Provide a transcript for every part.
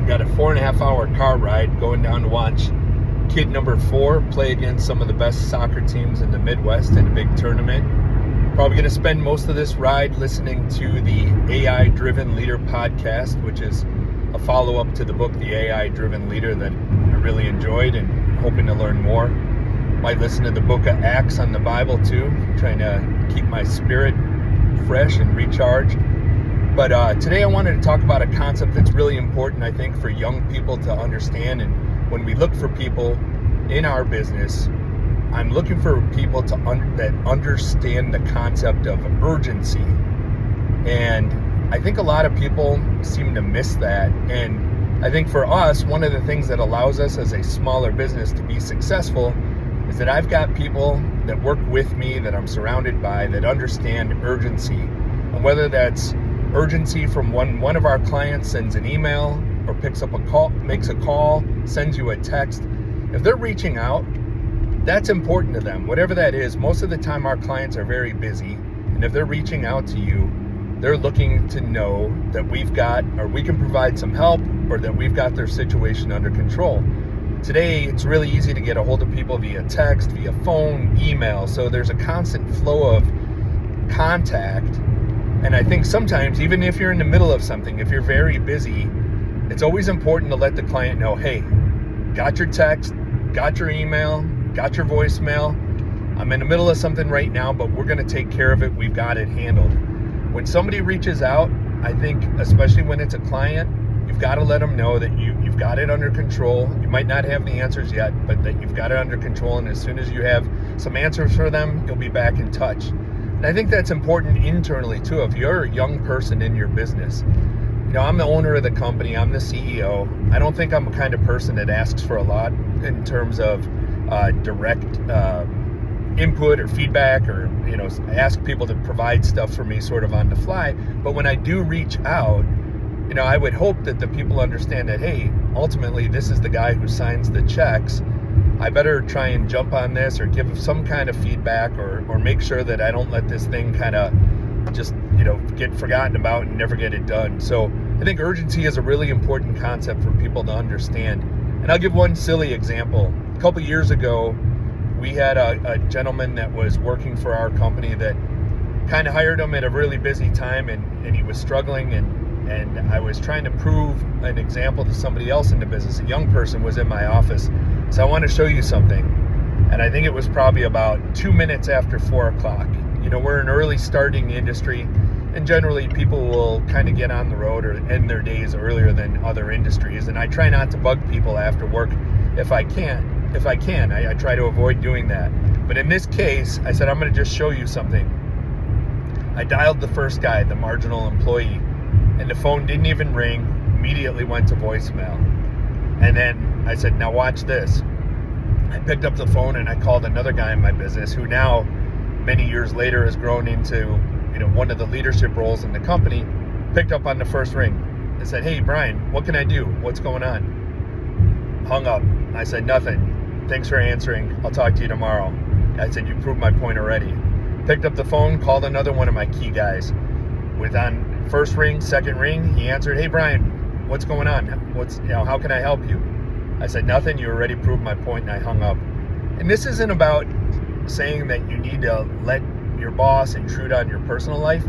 Got a 4.5 hour car ride going down to watch kid number 4 play against some of the best soccer teams in the Midwest in a big tournament. Probably going to spend most of this ride listening to the AI Driven Leader podcast, which is a follow-up to the book, The AI Driven Leader, that I really enjoyed and hoping to learn more. Might listen to the book of Acts on the Bible too, trying to keep my spirit fresh and recharged. But today I wanted to talk about a concept that's really important, I think, for young people to understand. And when we look for people in our business, I'm looking for people that understand the concept of urgency. And I think a lot of people seem to miss that. And I think for us, one of the things that allows us as a smaller business to be successful is that I've got people that work with me, that I'm surrounded by, that understand urgency. And whether that's urgency from one of our clients sends an email or picks up a call, makes a call, sends you a text. If they're reaching out, that's important to them. Whatever that is, most of the time our clients are very busy. And if they're reaching out to you, they're looking to know that we can provide some help, or that we've got their situation under control. Today, it's really easy to get a hold of people via text, via phone, email. So there's a constant flow of contact. And I think sometimes, even if you're in the middle of something, if you're very busy, it's always important to let the client know, hey, got your text, got your email, got your voicemail. I'm in the middle of something right now, but we're going to take care of it. We've got it handled. When somebody reaches out, I think, especially when it's a client, you've got to let them know that you've got it under control. You might not have the answers yet, but that you've got it under control. And as soon as you have some answers for them, you'll be back in touch. And I think that's important internally too. If you're a young person in your business, I'm the owner of the company, I'm the CEO. I don't think I'm the kind of person that asks for a lot in terms of direct input or feedback, or ask people to provide stuff for me sort of on the fly. But when I do reach out, I would hope that the people understand that, hey, ultimately this is the guy who signs the checks. I better try and jump on this, or give some kind of feedback, or make sure that I don't let this thing kind of just, get forgotten about and never get it done. So I think urgency is a really important concept for people to understand. And I'll give one silly example. A couple years ago, we had a gentleman that was working for our company that kind of hired him at a really busy time, and he was struggling, and I was trying to prove an example to somebody else in the business. A young person was in my office. So I want to show you something. And I think it was probably about 2 minutes after 4 o'clock. We're an early starting industry, and generally people will kind of get on the road or end their days earlier than other industries. And I try not to bug people after work if I can. I try to avoid doing that. But in this case, I said, I'm going to just show you something. I dialed the first guy, the marginal employee, and the phone didn't even ring, immediately went to voicemail. And then I said, now watch this. I picked up the phone and I called another guy in my business who now, many years later, has grown into one of the leadership roles in the company. Picked up on the first ring. I said, hey, Brian, what can I do? What's going on? Hung up. I said, nothing. Thanks for answering. I'll talk to you tomorrow. I said, you proved my point already. Picked up the phone, called another one of my key guys. With on first ring, second ring, he answered, hey, Brian, what's going on? How can I help you? I said, nothing. You already proved my point, and I hung up. And this isn't about saying that you need to let your boss intrude on your personal life,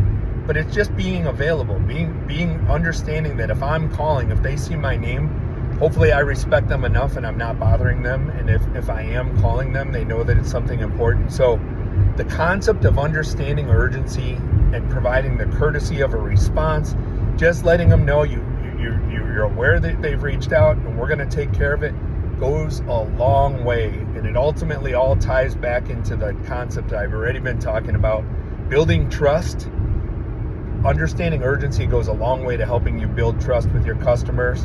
but it's just being available, being understanding that if I'm calling, if they see my name, hopefully I respect them enough and I'm not bothering them. And if I am calling them, they know that it's something important. So the concept of understanding urgency and providing the courtesy of a response, just letting them know you're aware that they've reached out and we're going to take care of it, goes a long way. And it ultimately all ties back into the concept I've already been talking about, building trust. Understanding urgency goes a long way to helping you build trust with your customers.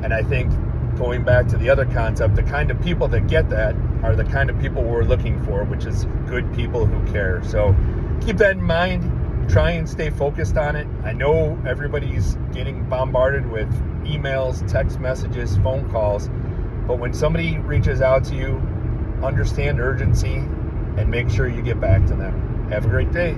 And I think, going back to the other concept, the kind of people that get that are the kind of people we're looking for, which is good people who care. So keep that in mind. Try and stay focused on it. I know everybody's getting bombarded with emails, text messages, phone calls, but when somebody reaches out to you, understand urgency and make sure you get back to them. Have a great day.